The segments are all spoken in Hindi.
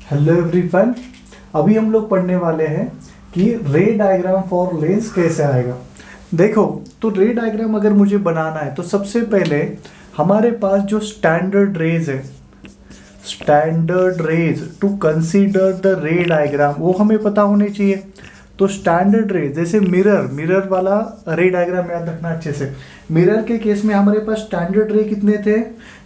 Hello everyone. अभी हम लोग पढ़ने वाले हैं कि रे डायग्राम फॉर लेंस कैसे आएगा। देखो, तो रे डायग्राम अगर मुझे बनाना है तो सबसे पहले हमारे पास जो स्टैंडर्ड रेज है, standard rays to consider the ray diagram, वो हमें पता होने चाहिए। तो स्टैंडर्ड रेज जैसे मिरर वाला रे डायग्राम याद रखना अच्छे से। मिरर के केस में हमारे पास स्टैंडर्ड रे कितने थे?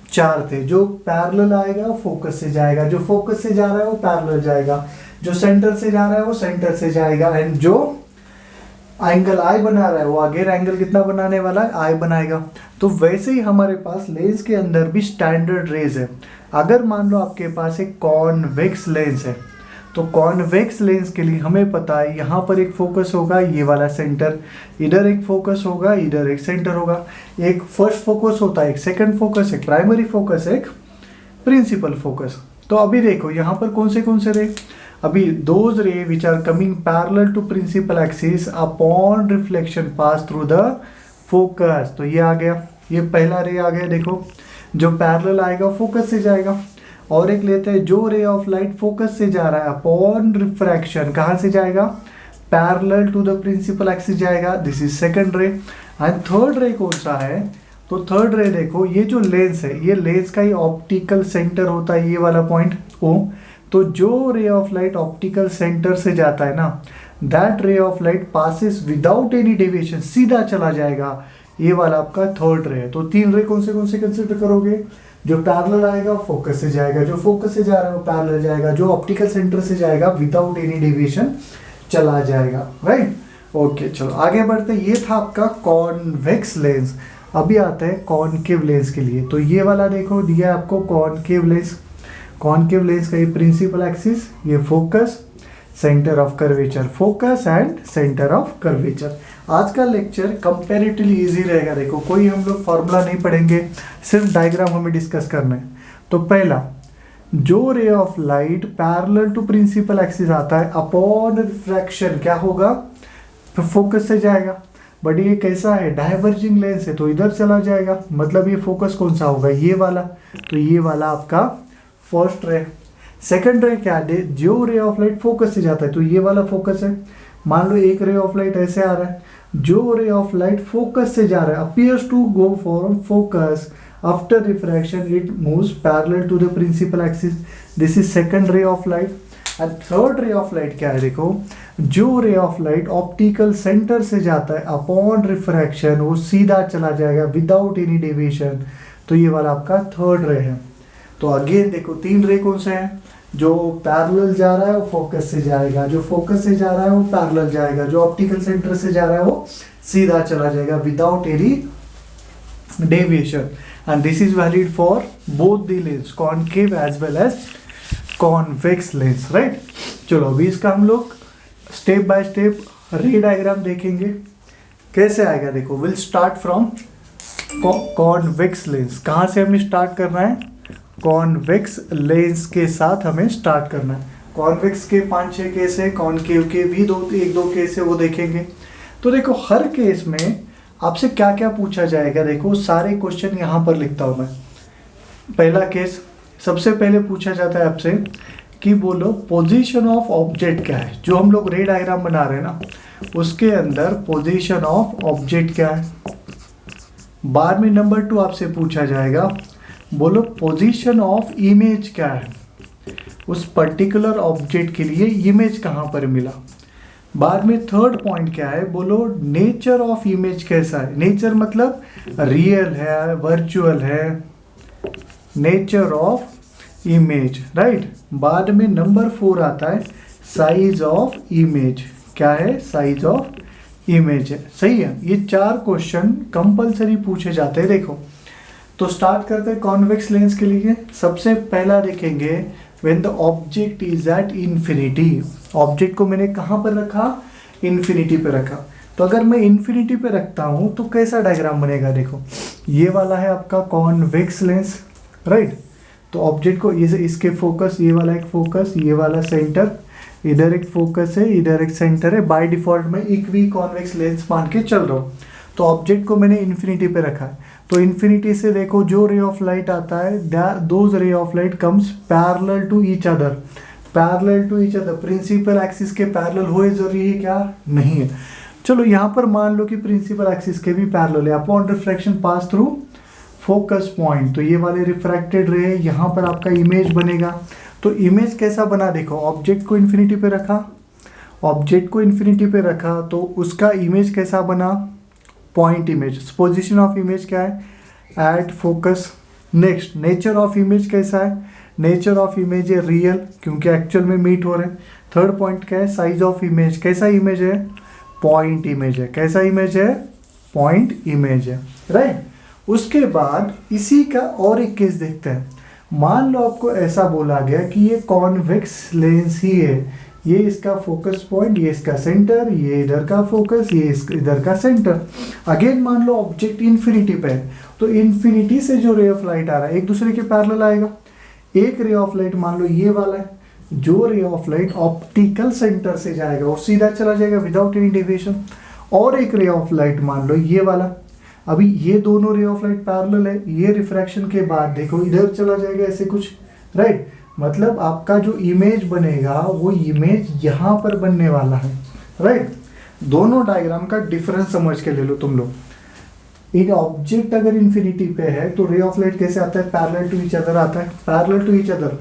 4 थे। जो पैरेलल आएगा वो फोकस से जाएगा, जो फोकस से जा रहा है वो पैरेलल जाएगा, जो सेंटर से जा रहा है वो सेंटर से जाएगा, एंड जो एंगल आई बना रहा है वो आगे एंगल कितना बनाने वाला है? आई बनाएगा। तो वैसे ही हमारे पास लेंस के अंदर भी स्टैंडर्ड रेज है। अगर मान लो आपके पास एक कॉन्वेक्स लेंस है, तो कॉन्वेक्स लेंस के लिए हमें पता है यहाँ पर एक फोकस होगा, ये वाला सेंटर, इधर एक फोकस होगा, इधर एक सेंटर होगा। एक फर्स्ट फोकस होता है, एक सेकंड फोकस, एक प्राइमरी फोकस, एक प्रिंसिपल फोकस। तो अभी देखो यहाँ पर कौन से रे, अभी those ray which are coming parallel to principal axis upon reflection pass through the focus. तो ये आ गया, ये पहला रे आ गया। देखो, जो पैरेलल आएगा फोकस से जाएगा। और एक लेते हैं, जो रे ऑफ लाइट फोकस से जा रहा है अपॉन रिफ्रैक्शन कहाँ से जाएगा? Parallel to the principal axis जाएगा। This is second ray. And third ray कौन सा है? तो थर्ड रे देखो, ये जो लेंस है, ये लेंस का ही ऑप्टिकल सेंटर होता है, ये वाला पॉइंट O। तो जो ray of light optical centre से जाता है ना, दैट रे of light passes without any deviation, सीधा चला जाएगा। ये वाला आपका थर्ड रे है। तो 3 रे कौन से कंसिडर करोगे? जो पैरेलल आएगा फोकस से जाएगा, जो फोकस से जा रहा है वो पैरेलल जाएगा, जो ऑप्टिकल सेंटर से जाएगा विदाउट एनी डेविएशन चला जाएगा। राइट, ओके, चलो आगे बढ़ते। ये था आपका कॉन्वेक्स लेंस। अभी आता है कॉनकेव लेंस के लिए। तो ये वाला देखो दिया है आपको कॉनकेव लेंस। कॉनकेव लेंस का ये प्रिंसिपल एक्सिस, ये focus, centre of curvature, focus and centre of curvature. आज का लेक्चर कंपैरेटिवली इजी रहेगा। देखो, कोई हम लोग फॉर्मूला नहीं पढ़ेंगे, सिर्फ डायग्राम हमें डिस्कस करना है। तो पहला, जो ray of light parallel to principal axis आता है अपॉन रिफ्रैक्शन क्या होगा? फोकस से जाएगा। बट ये कैसा है? डाइवर्जिंग लेंस है, तो इधर चला जाएगा। मतलब ये फोकस कौन सा होगा? ये वाला। तो ये वाला आपका फर्स्ट रे। सेकंड रे क्या है? जो रे ऑफ लाइट फोकस से जाता है, तो ये वाला फोकस है। मान लो एक रे ऑफ लाइट ऐसे आ रहा है, जो रे ऑफ लाइट फोकस से जा रहा है appears to go from focus after refraction, it moves parallel to the principal axis. This is second ray of light. and third ray of light क्या है? देखो, जो ray of light optical centre से जाता है अपॉन रिफ्रैक्शन वो सीधा चला जाएगा विदाउट एनी डेविएशन। तो ये वाला आपका थर्ड रे है। तो अगेन देखो, 3 रे कौन से हैं? जो पैरेलल जा रहा है वो फोकस से जाएगा, जो फोकस से जा रहा है वो पैरेलल जाएगा, जो ऑप्टिकल सेंटर से जा रहा है वो सीधा चला जाएगा without any deviation. And this is valid for both the lens, concave as well as convex lens. Right, चलो अभी इसका हम लोग step by step ray diagram देखेंगे कैसे आएगा। देखो, will start from convex lens. कहाँ से हमें स्टार्ट करना है? कॉन्वेक्स लेंस के साथ हमें स्टार्ट करना है। कॉन्वेक्स के 5-6 केस है, कॉनकेव के भी 1-2 केस है, वो देखेंगे। तो देखो, हर केस में आपसे क्या क्या पूछा जाएगा, देखो सारे क्वेश्चन यहाँ पर लिखता हूँ मैं। पहला केस, सबसे पहले पूछा जाता है आपसे कि बोलो पोजीशन ऑफ ऑब्जेक्ट क्या है। जो हम लोग रे डायग्राम बना रहे हैं ना, उसके अंदर पोजीशन ऑफ ऑब्जेक्ट क्या है। बाद में नंबर 2 आपसे पूछा जाएगा, बोलो पोजीशन ऑफ इमेज क्या है, उस पर्टिकुलर ऑब्जेक्ट के लिए इमेज कहाँ पर मिला। बाद में थर्ड पॉइंट क्या है, बोलो नेचर ऑफ इमेज कैसा है। नेचर मतलब रियल है, वर्चुअल है, नेचर ऑफ इमेज। राइट, बाद में नंबर 4 आता है साइज ऑफ इमेज। क्या है? साइज ऑफ इमेज है। सही है, ये 4 क्वेश्चन कंपलसरी पूछे जाते हैं। देखो, तो स्टार्ट करते हैं कॉन्वेक्स लेंस के लिए। सबसे पहला देखेंगे, when the object is at infinity. Object को मैंने कहाँ पर रखा? इन्फिनिटी पे रखा। तो अगर मैं इन्फिनिटी पे रखता हूँ तो कैसा डायग्राम बनेगा? देखो, ये वाला है आपका कॉन्वेक्स लेंस। राइट, तो ऑब्जेक्ट को इसके फोकस, ये वाला एक फोकस, ये वाला सेंटर, इधर एक फोकस है, इधर एक सेंटर है। बाय डिफॉल्ट में इक्वी कॉन्वेक्स लेंस मान के चल रहा हूँ। तो ऑब्जेक्ट को मैंने इन्फिनिटी पे रखा है। तो इन्फिनिटी से देखो, जो रे ऑफ लाइट आता है, those ray of light comes parallel to each other. Parallel to each other, principal axis के पैरेलल होए जरूरी है क्या? नहीं है। चलो यहाँ पर मान लो कि प्रिंसिपल एक्सिस के भी पैरेलल है। Upon refraction pass through focus point, तो ये वाले रिफ्रैक्टेड रे यहाँ पर आपका इमेज बनेगा। तो इमेज कैसा बना देखो, ऑब्जेक्ट को इन्फिनिटी पे रखा, ऑब्जेक्ट को इन्फिनिटी पे रखा तो उसका इमेज कैसा बना? Point image. Position of image क्या है? At focus. Next, nature of image कैसा है? नेचर ऑफ इमेज है रियल, क्योंकि एक्चुअल में मीट हो रहे हैं। थर्ड पॉइंट क्या है? Size of image. कैसा इमेज है? पॉइंट इमेज है। कैसा इमेज है? पॉइंट इमेज है, राइट। उसके बाद इसी का और एक केस देखते हैं। मान लो आपको ऐसा बोला गया कि ये कॉन्वेक्स लेंस ही है, ये इसका फोकस पॉइंट, ये इसका सेंटर, ये इधर का फोकस, ये इधर का सेंटर। अगेन मान लो ऑब्जेक्ट इन्फिनिटी पे है, तो इन्फिनिटी से जो रे ऑफ लाइट आ रहा है एक दूसरे के पैरेलल आएगा। एक रे ऑफ लाइट मान लो ये वाला है, जो ray of light optical centre से जाएगा वो सीधा चला जाएगा विदाउट एनी डेविएशन। और एक रे ऑफ लाइट मान लो ये वाला, अभी ये दोनों रे ऑफ लाइट पैरेलल है, ये रिफ्रैक्शन के बाद देखो इधर चला जाएगा ऐसे कुछ, राइट। मतलब आपका जो इमेज बनेगा वो इमेज यहाँ पर बनने वाला है, राइट। दोनों डायग्राम का डिफरेंस समझ के ले लो तुम लोग। एक ऑब्जेक्ट अगर इन्फिनिटी पे है तो रे ऑफ लाइट कैसे आता है? पैरेलल टू ईच अदर आता है, parallel to each other.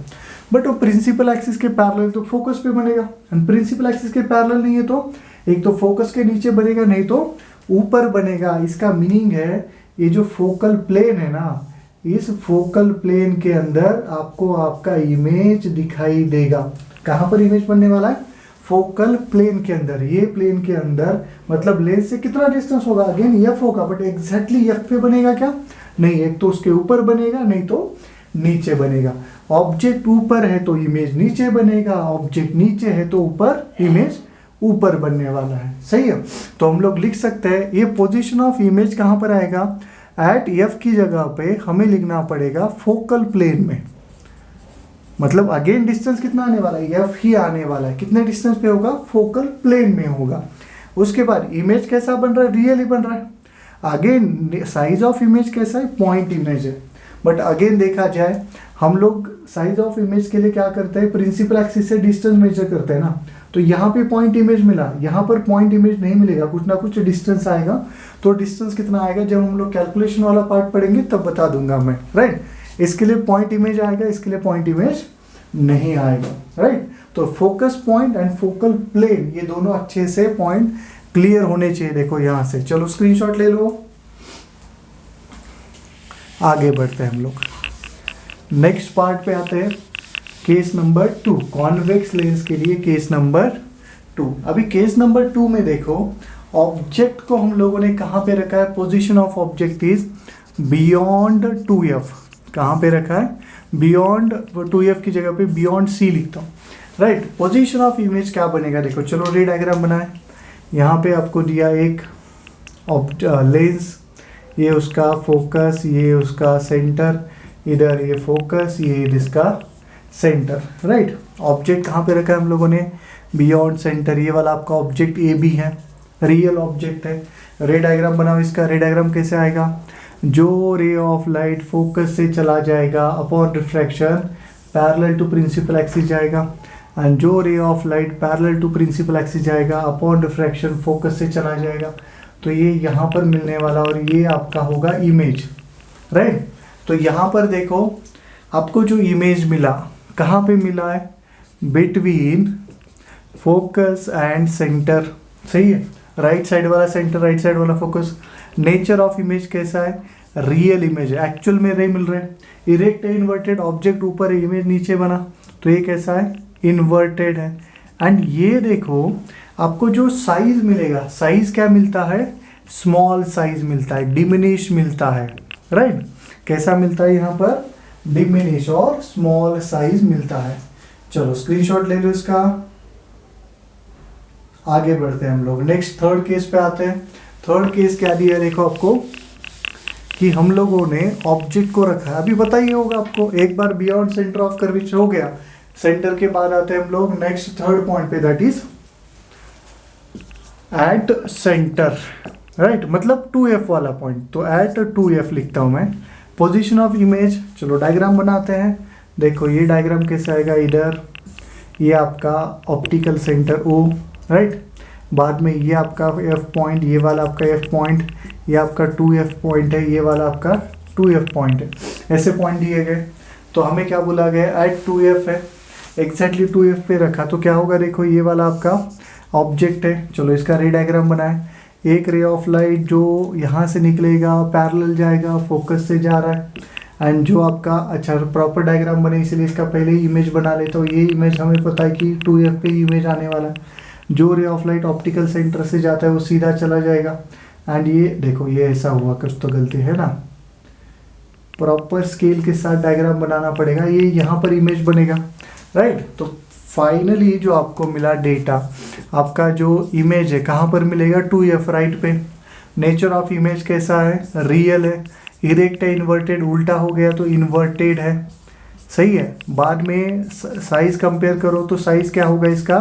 But वो प्रिंसिपल एक्सिस के पैरेलल तो फोकस पे बनेगा, एंड प्रिंसिपल एक्सिस के पैरेलल नहीं है तो एक तो फोकस के नीचे बनेगा, नहीं तो ऊपर बनेगा। इसका मीनिंग है ये जो फोकल प्लेन है ना, इस फोकल प्लेन के अंदर आपको आपका इमेज दिखाई देगा। कहाँ पर इमेज बनने वाला है? फोकल प्लेन के अंदर। ये प्लेन के अंदर मतलब लेंस से कितना डिस्टेंस होगा? अगेन एफ होगा, बट एग्जैक्टली एफ पे बनेगा क्या? नहीं, एक तो उसके ऊपर बनेगा, नहीं तो नीचे बनेगा। ऑब्जेक्ट ऊपर है तो इमेज नीचे बनेगा, ऑब्जेक्ट नीचे है तो ऊपर इमेज ऊपर बनने वाला है, सही है। तो हम लोग लिख सकते हैं ये पोजीशन ऑफ इमेज कहाँ पर आएगा? एट एफ की जगह पे हमें लिखना पड़ेगा फोकल प्लेन में। मतलब अगेन डिस्टेंस कितना आने वाला है? एफ ही आने वाला है। कितने डिस्टेंस पे होगा? फोकल प्लेन में होगा। उसके बाद इमेज कैसा बन रहा है? रियल ही बन रहा है। अगेन साइज ऑफ इमेज कैसा है? पॉइंट इमेज है। बट अगेन देखा जाए हम लोग साइज ऑफ इमेज के लिए क्या करते हैं? प्रिंसिपल एक्सिस से डिस्टेंस मेजर करते हैं ना। तो यहाँ पे पॉइंट इमेज मिला, यहाँ पर पॉइंट इमेज नहीं मिलेगा, कुछ ना कुछ डिस्टेंस आएगा। तो डिस्टेंस कितना आएगा जब हम लोग कैलकुलेशन वाला पार्ट पढ़ेंगे तब बता दूंगा मैं, राइट। इसके लिए पॉइंट इमेज आएगा, इसके लिए पॉइंट इमेज नहीं आएगा, राइट। तो focus point and focal plane ये दोनों अच्छे से पॉइंट क्लियर होने चाहिए। देखो यहाँ से, चलो स्क्रीनशॉट ले लो, आगे बढ़ते हैं हम लोग। नेक्स्ट पार्ट पे आते हैं, केस नंबर 2, कॉन्वेक्स लेंस के लिए केस नंबर 2। अभी केस नंबर 2 में देखो ऑब्जेक्ट को हम लोगों ने कहाँ पे रखा है? Position of object is beyond 2f। कहाँ पे रखा है? बियॉन्ड 2f की जगह पे बियॉन्ड c लिखता हूँ, राइट। पोजीशन ऑफ इमेज क्या बनेगा? देखो चलो रे डायग्राम बनाए। यहाँ पे आपको दिया एक लेंस, ये उसका फोकस, ये उसका सेंटर, इधर ये फोकस, ये इसका सेंटर, राइट। ऑब्जेक्ट कहाँ पे रखा है हम लोगों ने? Beyond centre. ये वाला आपका ऑब्जेक्ट ए बी है, रियल ऑब्जेक्ट है। रे डायग्राम बनाओ इसका। रे डायग्राम कैसे आएगा? जो रे ऑफ लाइट फोकस से चला जाएगा upon refraction parallel to principal axis जाएगा, एंड जो ray of light parallel to principal axis जाएगा अपॉन रिफ्रैक्शन फोकस से चला जाएगा। तो ये यहाँ पर मिलने वाला और ये आपका होगा इमेज, राइट। तो यहाँ पर देखो आपको जो इमेज मिला कहाँ पे मिला है? बिटवीन फोकस एंड सेंटर, सही है। राइट साइड वाला सेंटर, राइट साइड वाला फोकस। नेचर ऑफ इमेज कैसा है? रियल इमेज है, एक्चुअल में रे मिल रहे हैं। इरेक्ट है, इन्वर्टेड, ऑब्जेक्ट ऊपर है, इमेज नीचे बना, तो ये कैसा है? इन्वर्टेड है। एंड ये देखो आपको जो साइज मिलेगा, साइज क्या मिलता है? स्मॉल साइज मिलता है, डिमिनिश मिलता है, राइट। कैसा मिलता है यहाँ पर? डिमिनिश और स्मॉल साइज मिलता है। चलो स्क्रीनशॉट ले लो इसका, आगे बढ़ते हैं हम लोग। नेक्स्ट थर्ड केस पे आते हैं। थर्ड केस क्या दिया है देखो आपको, कि हम लोगों ने ऑब्जेक्ट को रखा है। अभी बताइए होगा आपको, एक बार बियॉन्ड सेंटर ऑफ कर्वेचर हो गया। सेंटर के बाद आते हैं हम लोग नेक्स्ट थर्ड पॉइंट पे, that is at centre, right. मतलब 2f वाला पॉइंट, तो एट 2f लिखता हूं मैं। पोजीशन ऑफ इमेज, चलो डायग्राम बनाते हैं। देखो ये डायग्राम कैसे आएगा? इधर ये आपका ऑप्टिकल सेंटर O, राइट। बाद में ये आपका F पॉइंट, ये वाला आपका F पॉइंट, ये आपका 2F पॉइंट है, ये वाला आपका 2F पॉइंट है। ऐसे पॉइंट दिए गए तो हमें क्या बोला गया, एट 2F है, एग्जैक्टली 2F पे रखा तो क्या होगा, देखो ये वाला आपका ऑब्जेक्ट है। चलो इसका रे डायग्राम बनाए। एक रे ऑफ लाइट जो यहाँ से निकलेगा, पैरेलल जाएगा, फोकस से जा रहा है, एंड जो आपका, अच्छा प्रॉपर डायग्राम बने इसलिए इसका पहले ही इमेज बना लेता हूँ। ये इमेज हमें पता है कि 2F पे इमेज आने वाला है। जो ray of light optical centre से जाता है वो सीधा चला जाएगा, एंड ये देखो ये ऐसा हुआ, कुछ तो गलती है ना, प्रॉपर स्केल के साथ डायग्राम बनाना पड़ेगा। ये यहाँ पर इमेज बनेगा, राइट। तो फाइनली जो आपको मिला डेटा, आपका जो इमेज है कहाँ पर मिलेगा, 2F राइट पे। नेचर ऑफ इमेज कैसा है, रियल है। इरेक्ट है, इन्वर्टेड, उल्टा हो गया तो इन्वर्टेड है, सही है। बाद में साइज कंपेयर करो तो साइज क्या होगा इसका,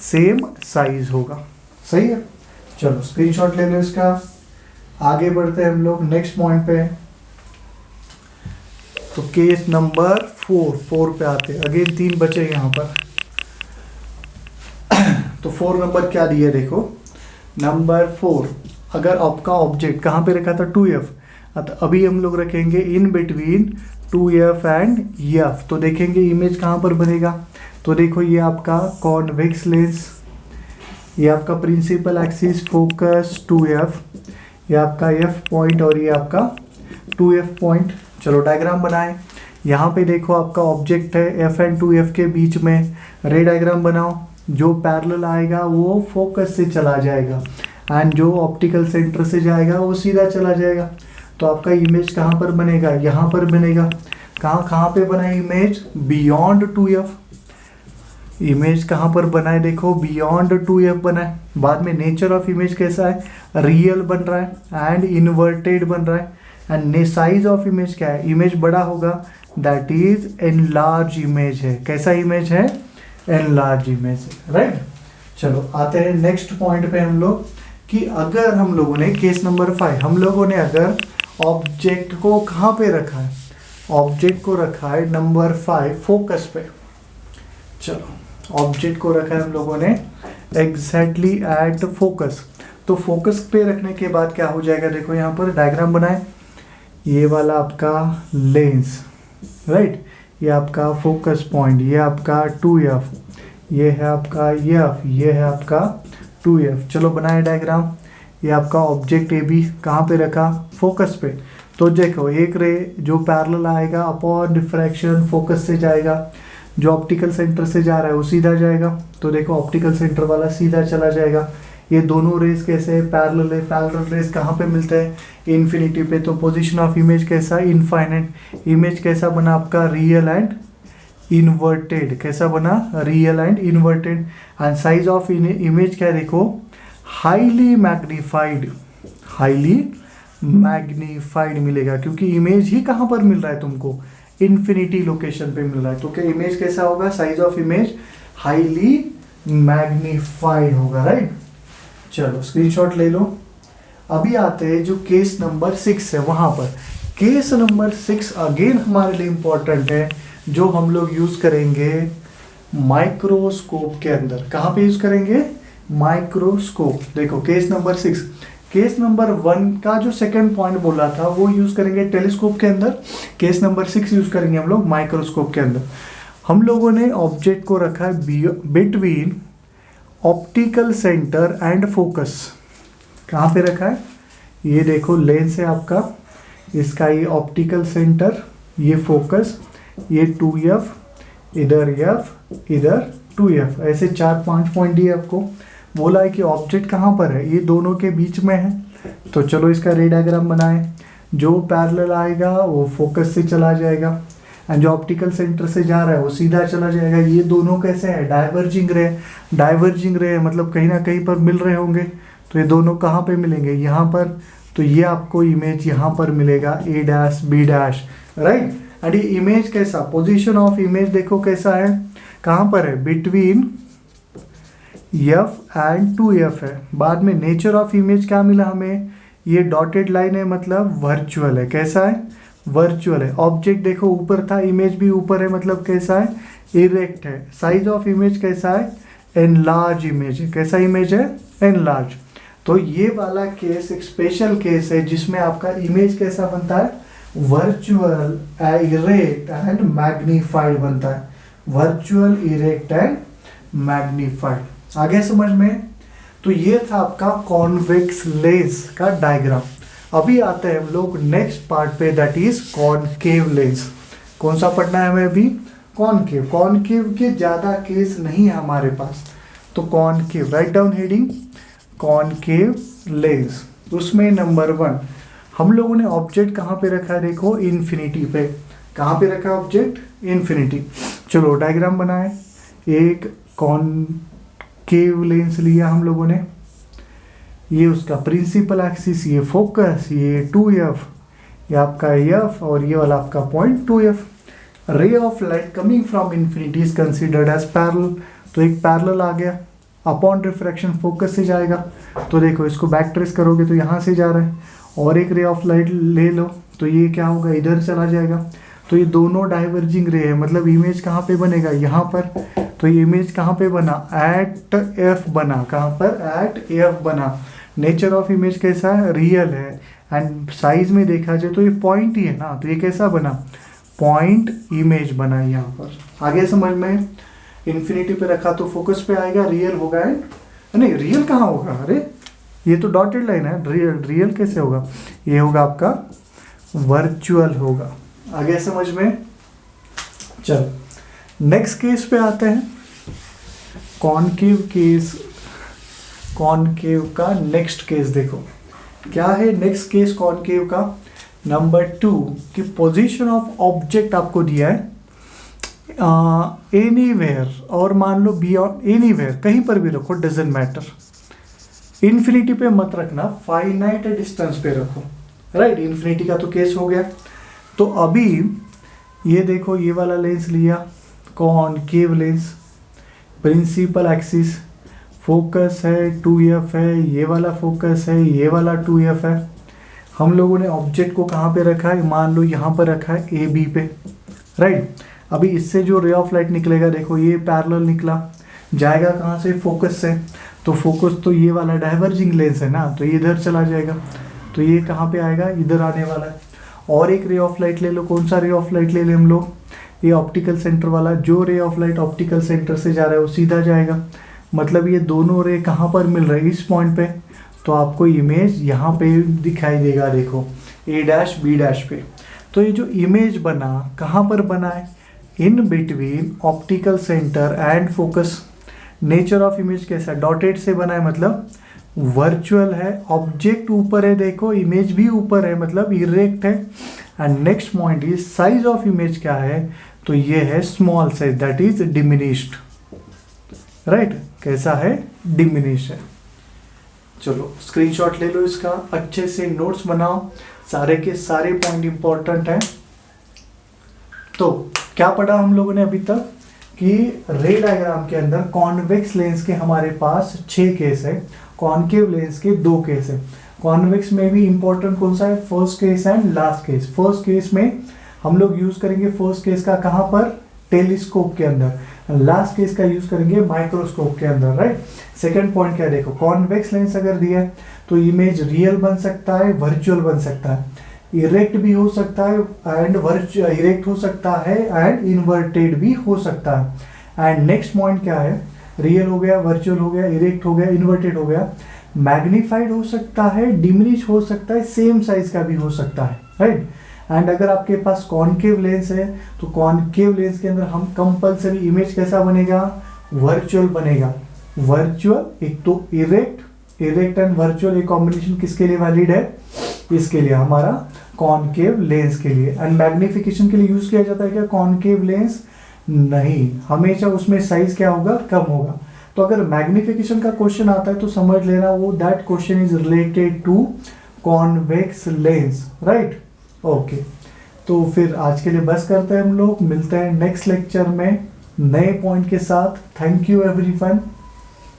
सेम साइज होगा, सही है। चलो स्क्रीनशॉट ले लो इसका, आगे बढ़ते हैं हम लोग नेक्स्ट पॉइंट पे। तो केस नंबर 4 पे आते हैं, अगेन 3 बचे यहाँ पर। तो 4 नंबर क्या दिया, देखो नंबर 4, अगर आपका ऑब्जेक्ट कहाँ पे रखा था, 2F, अभी हम लोग रखेंगे in between 2F and F। तो देखेंगे इमेज कहाँ पर बनेगा। तो देखो ये आपका कॉन्वेक्स लेंस, ये आपका प्रिंसिपल एक्सिस, फोकस 2F, ये आपका F पॉइंट और ये आपका 2F पॉइंट। चलो डायग्राम बनाएं। यहाँ पे देखो आपका ऑब्जेक्ट है, F एंड 2F के बीच में रे डायग्राम बनाओ। जो पैरेलल आएगा वो फोकस से चला जाएगा, एंड जो ऑप्टिकल सेंटर से जाएगा वो सीधा चला जाएगा। तो आपका इमेज कहाँ पर बनेगा, यहाँ पर बनेगा। कहाँ पे बना इमेज, बियॉन्ड 2F। इमेज कहाँ पर बना है, देखो बियॉन्ड 2F बना है। बाद में नेचर ऑफ इमेज कैसा है, रियल बन रहा है एंड इन्वर्टेड बन रहा है। एंड साइज ऑफ इमेज क्या है, इमेज बड़ा होगा, दैट इज एनलार्ज इमेज है। कैसा इमेज है, एनलार्ज इमेज है, राइट। चलो आते हैं नेक्स्ट पॉइंट पे हम लोग, कि अगर हम लोगों ने केस नंबर 5, हम लोगों ने अगर ऑब्जेक्ट को कहाँ पे रखा है, ऑब्जेक्ट को रखा है नंबर 5 फोकस पे। चलो ऑब्जेक्ट को रखा है हम लोगों ने एग्जैक्टली एट फोकस। तो फोकस पे रखने के बाद क्या हो जाएगा, देखो यहाँ पर डायग्राम बनाए। ये वाला आपका लेंस, राइट, ये आपका फोकस पॉइंट, ये आपका 2F, ये है आपका F, ये है आपका 2F। चलो बनाए डायग्राम। ये आपका ऑब्जेक्ट AB कहाँ पे रखा, फोकस पे। तो देखो एक रे जो पैरेलल आएगा अपॉन डिफ्रैक्शन फोकस से जाएगा, जो ऑप्टिकल सेंटर से जा रहा है वो सीधा जाएगा। तो देखो ऑप्टिकल सेंटर वाला सीधा चला जाएगा। ये दोनों रेस कैसे है, पैरेलल है। पैरेलल रेस कहाँ पे मिलते हैं, इन्फिनिटी पे। तो पोजीशन ऑफ इमेज कैसा, इनफाइनाइट। इमेज कैसा बना आपका, रियल एंड इन्वर्टेड। कैसा बना, real and inverted. And size of image क्या है, देखो हाईली मैग्नीफाइड, हाईली मैग्नीफाइड मिलेगा, क्योंकि इमेज ही कहाँ पर मिल रहा है तुमको, इन्फिनिटी लोकेशन पे मिल रहा है। तो क्या इमेज कैसा होगा, size of image highly magnified होगा, राइट। चलो स्क्रीनशॉट ले लो। अभी आते हैं जो केस नंबर 6 है वहां पर। केस नंबर 6 अगेन हमारे लिए इंपॉर्टेंट है, जो हम लोग यूज करेंगे माइक्रोस्कोप के अंदर। कहाँ पे यूज करेंगे, माइक्रोस्कोप। देखो केस नंबर 6, केस नंबर 1 का जो सेकंड पॉइंट बोला था वो यूज करेंगे टेलीस्कोप के अंदर। केस नंबर 6 यूज करेंगे हम लोग माइक्रोस्कोप के अंदर। हम लोगों ने ऑब्जेक्ट को रखा है between optical centre and focus. कहाँ पे रखा है, ये देखो लेंस है आपका, इसका ये ऑप्टिकल सेंटर, ये फोकस, ये 2F, इधर F, इधर 2F। ऐसे 4-5 पॉइंट दिए आपको। बोला है कि ऑब्जेक्ट कहाँ पर है, ये दोनों के बीच में है। तो चलो इसका रे डायग्राम बनाएं। जो पैरेलल आएगा वो फोकस से चला जाएगा, एंड जो ऑप्टिकल सेंटर से जा रहा है वो सीधा चला जाएगा। ये दोनों कैसे हैं, डाइवर्जिंग रे। डाइवर्जिंग रे मतलब कहीं ना कहीं पर मिल रहे होंगे। तो ये दोनों कहाँ पे मिलेंगे, यहाँ पर। तो ये आपको इमेज यहाँ पर मिलेगा A' B', राइट। एंड ये इमेज कैसा, पोजीशन ऑफ इमेज देखो कैसा है, कहाँ पर है, बिटवीन F एंड 2F है। बाद में नेचर ऑफ इमेज क्या मिला हमें, ये डॉटेड लाइन है, मतलब वर्चुअल है। कैसा है, वर्चुअल है। ऑब्जेक्ट देखो ऊपर था, इमेज भी ऊपर है, मतलब कैसा है, इरेक्ट है। साइज ऑफ इमेज कैसा है, एनलार्ज इमेज है। कैसा इमेज है, एनलार्ज। तो ये वाला केस एक स्पेशल केस है जिसमें आपका इमेज कैसा बनता है, वर्चुअल, इरेक्ट एंड मैग्नीफाइड बनता है। Virtual, erect and magnified. आगे समझ में। तो ये था आपका कॉन्वेक्स लेंस का डायग्राम। अभी आते हैं हम लोग नेक्स्ट पार्ट पे, दैट इज कॉनकेव लेंस। कौन सा पढ़ना है हमें अभी, कॉनकेव। कॉनकेव के ज़्यादा केस नहीं है हमारे पास, तो concave, write down heading, concave lens. उसमें नंबर 1 हम लोगों ने ऑब्जेक्ट कहाँ पे रखा है, देखो इन्फिनिटी पे। कहाँ पे रखा है ऑब्जेक्ट, इन्फिनिटी। चलो डायग्राम बनाए। एक कॉनकेव लेंस लिया हम लोगों ने, ये उसका प्रिंसिपल एक्सिस, ये फोकस, ये 2f, ये आपका f और ये वाला आपका point 2f। Ray of light coming from infinity is considered as parallel. तो एक पैरेलल आ गया, अपॉन रिफ्रैक्शन फोकस से जाएगा। तो देखो इसको बैक ट्रेस करोगे तो यहाँ से जा रहा है, और एक रे ऑफ लाइट ले लो तो ये क्या होगा, इधर चला जाएगा। तो ये दोनों डाइवर्जिंग रे है, मतलब इमेज कहाँ पे बनेगा, यहाँ पर। तो ये इमेज कहाँ पे बना, एट f बना। कहाँ पर, एट f बना। नेचर ऑफ इमेज कैसा है, रियल है। एंड साइज में देखा जाए तो ये पॉइंट ही है ना, तो ये कैसा बना, पॉइंट इमेज बना यहाँ पर। आगे समझ में। इन्फिनिटी पे रखा तो फोकस पे आएगा, रियल होगा। नहीं, रियल कहाँ होगा, अरे ये तो डॉटेड लाइन है, रियल कैसे होगा, ये होगा आपका वर्चुअल होगा। आगे समझ में। चल नेक्स्ट केस पे आते हैं, कॉनकेव केस। कॉनकेव का नेक्स्ट केस देखो क्या है, नेक्स्ट केस कॉनकेव का नंबर 2 की पोजीशन ऑफ ऑब्जेक्ट आपको दिया है एनीवेयर, और मान लो बियॉन्ड, एनीवेयर कहीं पर भी रखो, डजेंट मैटर। इन्फिनिटी पे मत रखना, फाइनाइट डिस्टेंस पे रखो, राइट। इन्फिनिटी का तो केस हो गया। तो अभी ये देखो, ये वाला लेंस लिया, concave lens, principal axis, focus है 2f है, ये वाला फोकस है, ये वाला 2f है। हम लोगों ने ऑब्जेक्ट को कहाँ पे रखा है, मान लो यहाँ पर रखा है AB पे, राइट। अभी इससे जो रे ऑफ लाइट निकलेगा, देखो ये पैरेलल निकला, जाएगा कहाँ से, फोकस से। तो फोकस तो ये वाला डाइवर्जिंग लेंस है ना, तो ये इधर चला जाएगा, तो ये कहाँ पे आएगा, इधर आने वाला है। और एक रे ऑफ लाइट ले लो, कौन सा रे ऑफ लाइट ले लें हम लोग, ये ऑप्टिकल सेंटर वाला। जो ray of light optical centre से जा रहा है वो सीधा जाएगा, मतलब ये दोनों रे कहाँ पर मिल रहे हैं, इस पॉइंट पे। तो आपको इमेज यहाँ पे दिखाई देगा, देखो A' B' पे। तो ये जो इमेज बना कहाँ पर बना है, in between optical centre and focus. Nature of image कैसा, डॉटेड से बना है, मतलब वर्चुअल है। ऑब्जेक्ट ऊपर है, देखो इमेज भी ऊपर है, मतलब इरेक्ट है। And next point is size of image क्या है, तो ये है small size, that is diminished, right. कैसा है, डिमिनिश है। चलो स्क्रीनशॉट ले लो इसका, अच्छे से नोट्स बनाओ, सारे के सारे पॉइंट इंपॉर्टेंट हैं। तो क्या पढ़ा हम लोगों ने अभी तक कि रे डायग्राम के अंदर कॉन्वेक्स लेंस के हमारे पास 6 केस है, कॉनकेव लेंस के 2 केस है। कॉन्वेक्स में भी इंपॉर्टेंट कौन सा है, first case and last case. First case में हम लोग यूज करेंगे फर्स्ट केस का कहाँ पर, टेलीस्कोप के अंदर। लास्ट केस का यूज करेंगे माइक्रोस्कोप के अंदर, राइट। सेकंड पॉइंट क्या है, देखो कॉन्वेक्स लेंस अगर दिया है तो इमेज रियल बन सकता है, वर्चुअल बन सकता है, इरेक्ट भी हो सकता है एंड इरेक्ट हो सकता है एंड इन्वर्टेड भी हो सकता है। एंड नेक्स्ट पॉइंट क्या है, रियल हो गया, वर्चुअल हो गया, इरेक्ट हो गया, इन्वर्टेड हो गया, मैग्नीफाइड हो सकता है, डिमिनिश हो सकता है, सेम साइज का भी हो सकता है, राइट। एंड अगर आपके पास कॉनकेव लेंस है तो कॉनकेव लेंस के अंदर हम कंपलसरी इमेज कैसा बनेगा, वर्चुअल बनेगा। वर्चुअल, एक तो इरेक्ट एंड वर्चुअल, एक कॉम्बिनेशन किसके लिए वैलिड है, इसके लिए, हमारा कॉनकेव लेंस के लिए। एंड मैग्निफिकेशन के लिए यूज किया जाता है क्या, कॉनकेव लेंस, नहीं, हमेशा उसमें साइज क्या होगा, कम होगा। तो अगर मैग्निफिकेशन का क्वेश्चन आता है तो समझ लेना वो that question is related to convex lens, right. Okay, तो फिर आज के लिए बस करते हैं हम लोग, मिलते हैं नेक्स्ट लेक्चर में नए पॉइंट के साथ। Thank you everyone.